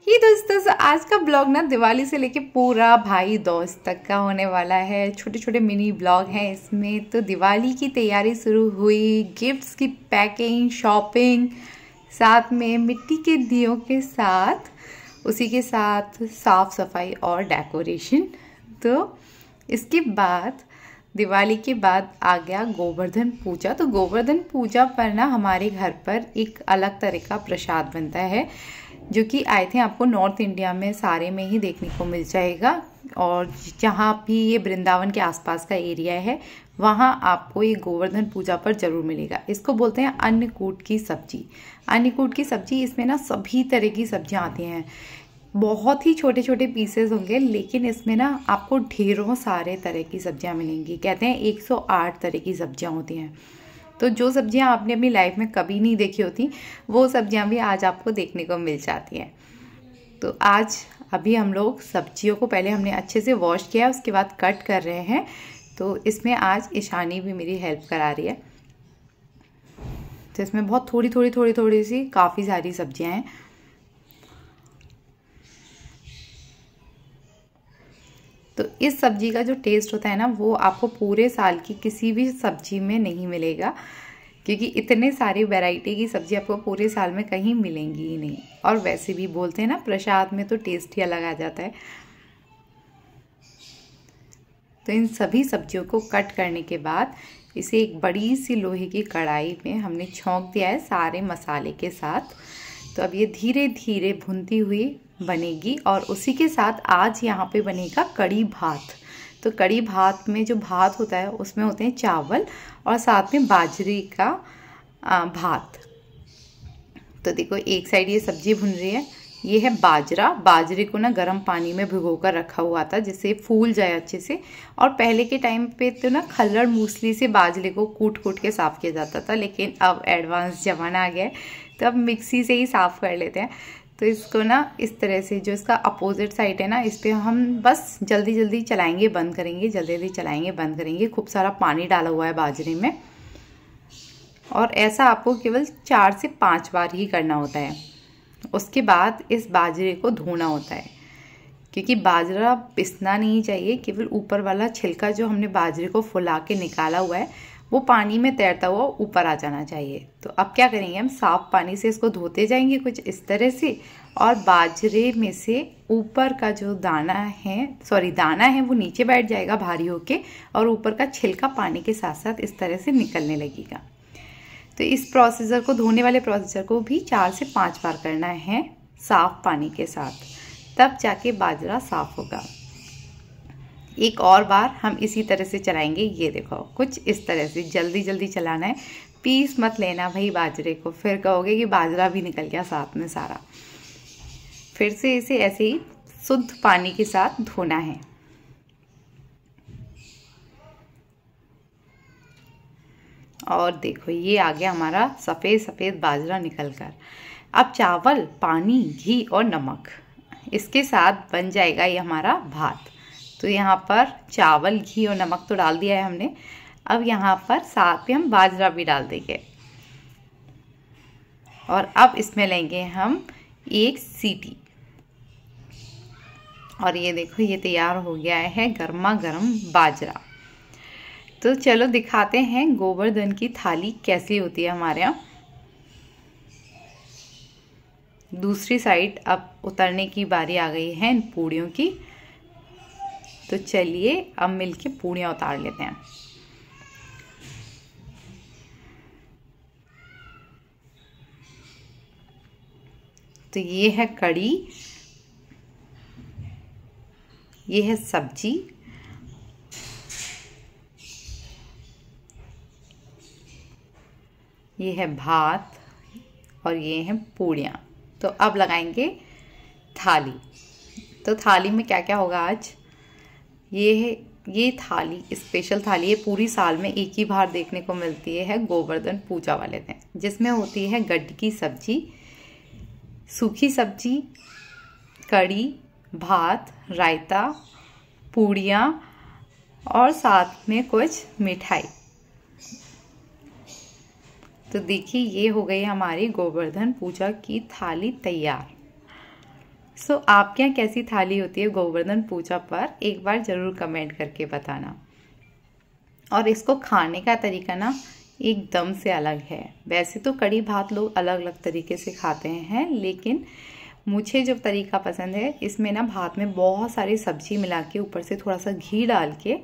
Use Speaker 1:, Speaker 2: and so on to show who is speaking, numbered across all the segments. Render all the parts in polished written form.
Speaker 1: ही दोस्तों, आज का ब्लॉग ना दिवाली से लेके पूरा भाई दोस्त तक का होने वाला है। छोटे छोटे मिनी ब्लॉग हैं इसमें। तो दिवाली की तैयारी शुरू हुई, गिफ्ट्स की पैकिंग, शॉपिंग, साथ में मिट्टी के दियों के साथ, उसी के साथ साफ सफाई और डेकोरेशन। तो इसके बाद दिवाली के बाद आ गया गोवर्धन पूजा। तो गोवर्धन पूजा पर ना हमारे घर पर एक अलग तरह का प्रसाद बनता है, जो कि आए थे आपको नॉर्थ इंडिया में सारे में ही देखने को मिल जाएगा। और जहाँ भी ये वृंदावन के आसपास का एरिया है वहाँ आपको ये गोवर्धन पूजा पर जरूर मिलेगा। इसको बोलते हैं अन्नकूट की सब्जी। अन्नकूट की सब्जी, इसमें ना सभी तरह की सब्जियाँ आती हैं। बहुत ही छोटे छोटे पीसेस होंगे, लेकिन इसमें ना आपको ढेरों सारे तरह की सब्जियां मिलेंगी। कहते हैं 108 तरह की सब्जियां होती हैं। तो जो सब्जियां आपने अपनी लाइफ में कभी नहीं देखी होती, वो सब्जियां भी आज आपको देखने को मिल जाती हैं। तो आज अभी हम लोग सब्जियों को पहले हमने अच्छे से वॉश किया, उसके बाद कट कर रहे हैं। तो इसमें आज ईशानी भी मेरी हेल्प करा रही है। तो इसमें बहुत थोड़ी सी काफ़ी सारी सब्जियां हैं। तो इस सब्जी का जो टेस्ट होता है ना, वो आपको पूरे साल की किसी भी सब्जी में नहीं मिलेगा, क्योंकि इतने सारी वैरायटी की सब्जी आपको पूरे साल में कहीं मिलेंगी ही नहीं। और वैसे भी बोलते हैं ना, प्रसाद में तो टेस्ट ही अलग आ जाता है। तो इन सभी सब्जियों को कट करने के बाद इसे एक बड़ी सी लोहे की कढ़ाई में हमने छौंक दिया है सारे मसाले के साथ। तो अब ये धीरे धीरे भुनती हुई बनेगी। और उसी के साथ आज यहाँ पे बनेगा कड़ी भात। तो कड़ी भात में जो भात होता है उसमें होते हैं चावल और साथ में बाजरे का भात। तो देखो, एक साइड ये सब्जी भुन रही है। ये है बाजरा। बाजरे को ना गर्म पानी में भिगो कर रखा हुआ था, जिससे फूल जाए अच्छे से। और पहले के टाइम पे तो ना खल्लड़ मूसली से बाजरे को कूट कूट के साफ़ किया जाता था, लेकिन अब एडवांस ज़माना आ गया है, तो अब मिक्सी से ही साफ़ कर लेते हैं। तो इसको ना इस तरह से, जो इसका अपोजिट साइड है ना, इस पर हम बस जल्दी जल्दी चलाएंगे बंद करेंगे, जल्दी जल्दी चलाएंगे बंद करेंगे। खूब सारा पानी डाला हुआ है बाजरे में, और ऐसा आपको केवल 4 से 5 बार ही करना होता है। उसके बाद इस बाजरे को धोना होता है, क्योंकि बाजरा पिसना नहीं चाहिए। केवल ऊपर वाला छिलका जो हमने बाजरे को फुला के निकाला हुआ है, वो पानी में तैरता हुआ ऊपर आ जाना चाहिए। तो अब क्या करेंगे, हम साफ पानी से इसको धोते जाएंगे कुछ इस तरह से। और बाजरे में से ऊपर का जो दाना है वो नीचे बैठ जाएगा भारी होके, और ऊपर का छिलका पानी के साथ साथ इस तरह से निकलने लगेगा। तो इस प्रोसीजर को, धोने वाले प्रोसीजर को भी 4 से 5 बार करना है साफ पानी के साथ, तब जाके बाजरा साफ होगा। एक और बार हम इसी तरह से चलाएंगे। ये देखो, कुछ इस तरह से जल्दी जल्दी चलाना है। पीस मत लेना भाई बाजरे को, फिर कहोगे कि बाजरा भी निकल गया साथ में सारा। फिर से इसे ऐसे ही शुद्ध पानी के साथ धोना है। और देखो, ये आ गया हमारा सफ़ेद सफ़ेद बाजरा निकलकर। अब चावल, पानी, घी और नमक, इसके साथ बन जाएगा ये हमारा भात। तो यहाँ पर चावल, घी और नमक तो डाल दिया है हमने। अब यहाँ पर साथ में हम बाजरा भी डाल देंगे, और अब इसमें लेंगे हम एक सीटी। और ये देखो, ये तैयार हो गया है गर्मा गर्म बाजरा। तो चलो दिखाते हैं गोवर्धन की थाली कैसी होती है हमारे यहाँ। दूसरी साइड अब उतरने की बारी आ गई है इन पूड़ियों की। तो चलिए अब मिलके पूड़ियाँ उतार लेते हैं। तो ये है कड़ी, ये है सब्जी, ये है भात, और ये हैं पूड़ियाँ। तो अब लगाएंगे थाली। तो थाली में क्या क्या होगा आज, ये थाली स्पेशल थाली है। पूरी साल में एक ही बार देखने को मिलती है गोवर्धन पूजा वाले दिन, जिसमें होती है गड्ढ की सब्जी, सूखी सब्जी, कड़ी, भात, रायता, पूड़ियाँ और साथ में कुछ मिठाई। तो देखिए, ये हो गई हमारी गोवर्धन पूजा की थाली तैयार। आपके यहाँ कैसी थाली होती है गोवर्धन पूजा पर, एक बार ज़रूर कमेंट करके बताना। और इसको खाने का तरीका ना एकदम से अलग है। वैसे तो कड़ी भात लोग अलग अलग तरीके से खाते हैं, लेकिन मुझे जो तरीका पसंद है, इसमें ना भात में बहुत सारी सब्जी मिला के ऊपर से थोड़ा सा घी डाल के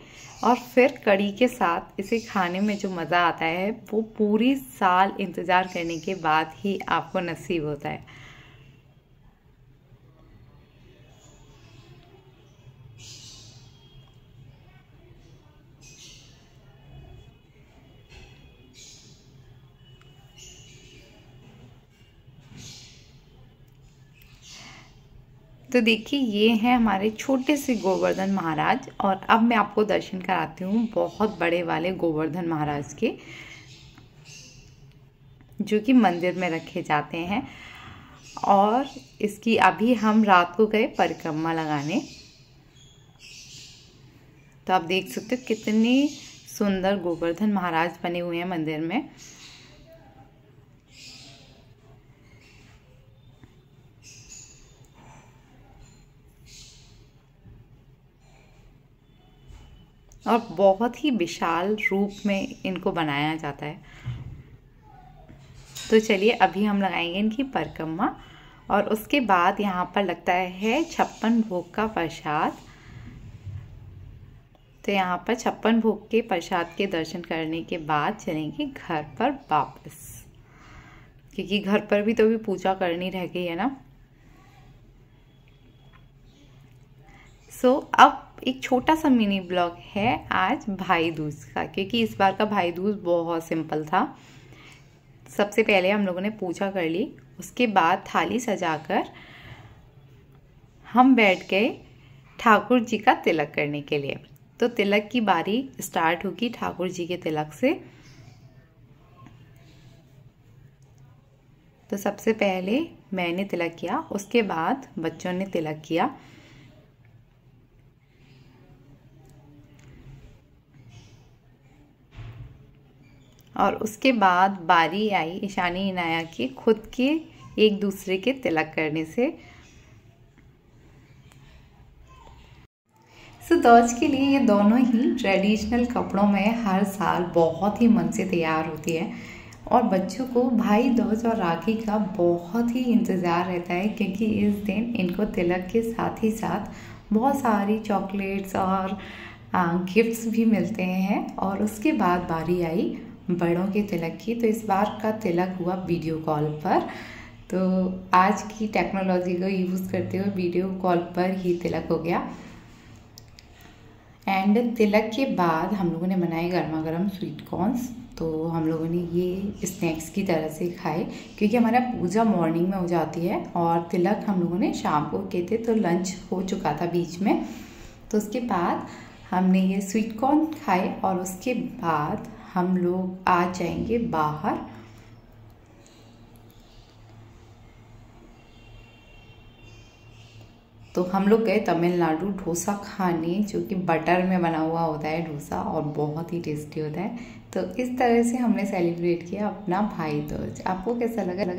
Speaker 1: और फिर कड़ी के साथ इसे खाने में जो मज़ा आता है वो पूरी साल इंतज़ार करने के बाद ही आपको नसीब होता है। तो देखिए ये हैं हमारे छोटे से गोवर्धन महाराज। और अब मैं आपको दर्शन कराती हूँ बहुत बड़े वाले गोवर्धन महाराज के, जो कि मंदिर में रखे जाते हैं। और इसकी अभी हम रात को गए परिक्रमा लगाने, तो आप देख सकते हो कितने सुंदर गोवर्धन महाराज बने हुए हैं मंदिर में। और बहुत ही विशाल रूप में इनको बनाया जाता है। तो चलिए अभी हम लगाएंगे इनकी परिक्रमा और उसके बाद यहाँ पर लगता है 56 भोग का प्रसाद। तो यहाँ पर 56 भोग के प्रसाद के दर्शन करने के बाद चलेंगे घर पर वापस, क्योंकि घर पर भी तो अभी पूजा करनी रह गई है ना। अब एक छोटा सा मिनी ब्लॉग है आज भाई दूज का, क्योंकि इस बार का भाई दूज बहुत सिंपल था। सबसे पहले हम लोगों ने पूजा कर ली, उसके बाद थाली सजाकर हम बैठ गए ठाकुर जी का तिलक करने के लिए। तो तिलक की बारी स्टार्ट होगी ठाकुर जी के तिलक से। तो सबसे पहले मैंने तिलक किया, उसके बाद बच्चों ने तिलक किया। और उसके बाद बारी आई ईशानी इनाया की खुद के एक दूसरे के तिलक करने से। दौज के लिए ये दोनों ही ट्रेडिशनल कपड़ों में हर साल बहुत ही मन से तैयार होती है। और बच्चों को भाई दूज और राखी का बहुत ही इंतज़ार रहता है, क्योंकि इस दिन इनको तिलक के साथ ही साथ बहुत सारी चॉकलेट्स और गिफ्ट्स भी मिलते हैं। और उसके बाद बारी आई बड़ों के तिलक की। तो इस बार का तिलक हुआ वीडियो कॉल पर। तो आज की टेक्नोलॉजी को यूज़ करते हुए वीडियो कॉल पर ही तिलक हो गया। एंड तिलक के बाद हम लोगों ने बनाए गर्मा गर्म स्वीट कॉर्न्स। तो हम लोगों ने ये स्नैक्स की तरह से खाए, क्योंकि हमारा पूजा मॉर्निंग में हो जाती है और तिलक हम लोगों ने शाम को किए थे, तो लंच हो चुका था बीच में। तो उसके बाद हमने ये स्वीट कॉर्न खाए और उसके बाद हम लोग आ जाएंगे बाहर। तो हम लोग गए तमिलनाडु डोसा खाने, जो कि बटर में बना हुआ होता है डोसा और बहुत ही टेस्टी होता है। तो इस तरह से हमने सेलिब्रेट किया अपना भाई दूज। आपको कैसा लगा?